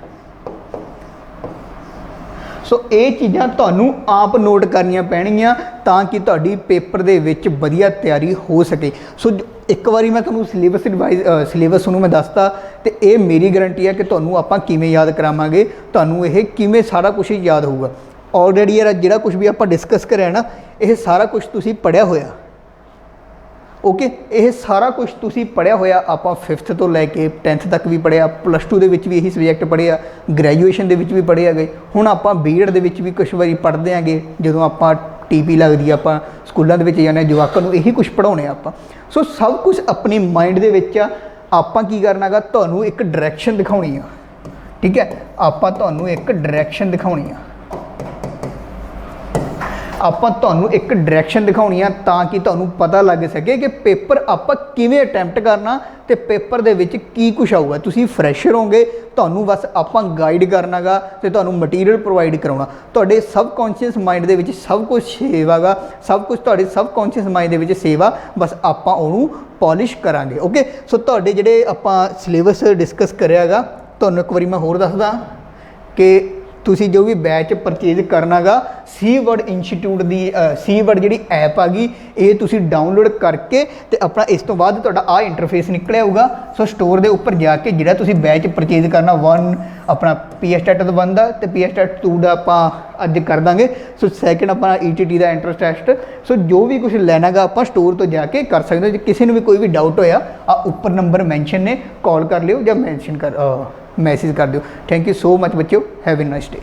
ਸੋ ਇਹ ਚੀਜ਼ਾਂ ਤੁਹਾਨੂੰ ਆਪ ਨੋਟ ਕਰਨੀਆਂ ਪੈਣਗੀਆਂ ਤਾਂ ਕਿ ਤੁਹਾਡੀ ਪੇਪਰ ਦੇ ਵਿੱਚ ਵਧੀਆ ਤਿਆਰੀ ਹੋ ਸਕੇ। ਸੋ ਇੱਕ ਵਾਰੀ ਮੈਂ ਤੁਹਾਨੂੰ ਸਿਲੇਬਸ ਨੂੰ ਮੈਂ ਦੱਸਤਾ, ਤੇ ਇਹ ਮੇਰੀ ਗਰੰਟੀ ਹੈ ਕਿ ਤੁਹਾਨੂੰ ਆਪਾਂ ਕਿਵੇਂ ਯਾਦ ਕਰਾਵਾਂਗੇ, ਤੁਹਾਨੂੰ ਇਹ ਕਿਵੇਂ ਸਾਰਾ ਕੁਝ ਯਾਦ ਹੋਊਗਾ। ਆਲਰੇਡੀ ਯਾਰ ਜਿਹੜਾ ਕੁਝ ਵੀ ਆਪਾਂ ਡਿਸਕਸ ਕਰਿਆ ਨਾ, ਇਹ ਸਾਰਾ ਕੁਝ ਤੁਸੀਂ ਪੜ੍ਹਿਆ ਹੋਇਆ। ਓਕੇ, ਇਹ ਸਾਰਾ ਕੁਝ ਤੁਸੀਂ ਪੜ੍ਹਿਆ ਹੋਇਆ। ਆਪਾਂ 5th ਤੋਂ ਲੈ ਕੇ 10th ਤੱਕ ਵੀ ਪੜ੍ਹਿਆ, +2 ਦੇ ਵਿੱਚ ਵੀ ਇਹੀ ਸਬਜੈਕਟ ਪੜ੍ਹਿਆ, ਗ੍ਰੈਜੂਏਸ਼ਨ ਦੇ ਵਿੱਚ ਵੀ ਪੜ੍ਹੇ ਗਏ। ਹੁਣ ਆਪਾਂ B.Ed ਦੇ ਵਿੱਚ ਵੀ ਕੁਛ ਵਾਰੀ ਪੜ੍ਹਦੇ ਆਂਗੇ, ਜਦੋਂ ਆਪਾਂ TP ਲੱਗਦੀ ਆ, ਆਪਾਂ ਸਕੂਲਾਂ ਦੇ ਵਿੱਚ ਜਾਂਦੇ, ਜਵਾਕਾਂ ਨੂੰ ਇਹੀ ਕੁਝ ਪੜ੍ਹਾਉਣੇ ਆਪਾਂ। ਸੋ ਸਭ ਕੁਝ ਆਪਣੀ ਮਾਈਂਡ ਦੇ ਵਿੱਚ ਆ। ਆਪਾਂ ਕੀ ਕਰਨਾ ਗਾ, ਤੁਹਾਨੂੰ ਇੱਕ ਡਾਇਰੈਕਸ਼ਨ ਦਿਖਾਉਣੀ ਆ। ਠੀਕ ਹੈ, ਆਪਾਂ ਤੁਹਾਨੂੰ ਇੱਕ ਡਾਇਰੈਕਸ਼ਨ ਦਿਖਾਉਣੀ ਆ। ਆਪਾਂ ਤੁਹਾਨੂੰ ਇੱਕ ਡਾਇਰੈਕਸ਼ਨ ਦਿਖਾਉਣੀ ਆ ਤਾਂ ਕਿ ਤੁਹਾਨੂੰ ਪਤਾ ਲੱਗ ਸਕੇ ਕਿ ਪੇਪਰ ਆਪਾਂ ਕਿਵੇਂ ਅਟੈਂਪਟ ਕਰਨਾ, ਤੇ ਪੇਪਰ ਦੇ ਵਿੱਚ ਕੀ ਕੁਛ ਆਊਗਾ। ਤੁਸੀਂ ਫਰੈਸ਼ਰ ਹੋਗੇ, ਤੁਹਾਨੂੰ ਬਸ ਆਪਾਂ ਗਾਈਡ ਕਰਨਾ ਗਾ ਤੇ ਤੁਹਾਨੂੰ ਮਟੀਰੀਅਲ ਪ੍ਰੋਵਾਈਡ ਕਰਾਉਣਾ। ਤੁਹਾਡੇ ਸਬਕੌਂਸ਼ੀਅਸ ਮਾਈਂਡ ਦੇ ਵਿੱਚ ਸਭ ਕੁਝ ਸੇਵ ਹੈਗਾ, ਸਭ ਕੁਝ ਤੁਹਾਡੇ ਸਬਕੌਂਸ਼ੀਅਸ ਮਾਈਂਡ ਦੇ ਵਿੱਚ ਸੇਵ ਆ, ਬਸ ਆਪਾਂ ਉਹਨੂੰ ਪੋਲਿਸ਼ ਕਰਾਂਗੇ। ਓਕੇ, ਸੋ ਤੁਹਾਡੇ ਜਿਹੜੇ ਆਪਾਂ ਸਿਲੇਬਸ ਡਿਸਕਸ ਕਰਿਆ ਹੈਗਾ, ਤੁਹਾਨੂੰ ਇੱਕ ਵਾਰੀ ਮੈਂ ਹੋਰ ਦੱਸਦਾ ਕਿ ਤੁਸੀਂ ਜੋ ਵੀ ਬੈਚ ਪਰਚੇਜ਼ ਕਰਨਾ ਗਾ, ਸੀਵਰਡ ਇੰਸਟੀਚਿਊਟ ਦੀ ਸੀਵਰਡ ਜਿਹੜੀ ਐਪ ਆ ਗਈ, ਇਹ ਤੁਸੀਂ ਡਾਊਨਲੋਡ ਕਰਕੇ ਤੇ ਆਪਣਾ ਇਸ ਤੋਂ ਬਾਅਦ ਤੁਹਾਡਾ ਆਹ ਇੰਟਰਫੇਸ ਨਿਕਲਿਆ ਹੋਊਗਾ। ਸੋ ਸਟੋਰ ਦੇ ਉੱਪਰ ਜਾ ਕੇ ਜਿਹੜਾ ਤੁਸੀਂ ਬੈਚ ਪਰਚੇਜ਼ ਕਰਨਾ, 1 ਆਪਣਾ PSTET 1 ਦਾ ਤੇ PSTET 2 ਦਾ ਆਪਾਂ ਅੱਜ ਕਰ ਦਾਂਗੇ। ਸੋ 2nd ਆਪਣਾ ETT ਦਾ ਐਂਟਰੈਂਸ ਟੈਸਟ। ਸੋ ਜੋ ਵੀ ਕੁਝ ਲੈਣਾ ਗਾ ਆਪਾਂ ਸਟੋਰ ਤੋਂ ਜਾ ਕੇ ਕਰ ਸਕਦੇ ਹੋ। ਜੇ ਕਿਸੇ ਨੂੰ ਵੀ ਕੋਈ ਵੀ ਡਾਊਟ ਹੋਇਆ, ਆ ਉੱਪਰ ਨੰਬਰ ਮੈਂਸ਼ਨ ਨੇ, ਕਾਲ ਕਰ ਲਿਓ ਜਾਂ ਮੈਂਸ਼ਨ ਮੈਸੇਜ ਕਰ ਦਿਓ। ਥੈਂਕ ਯੂ ਸੋ ਮਚ ਬੱਚਿਓ, ਹੈਵ ਅ ਨਾਈਸ ਡੇ।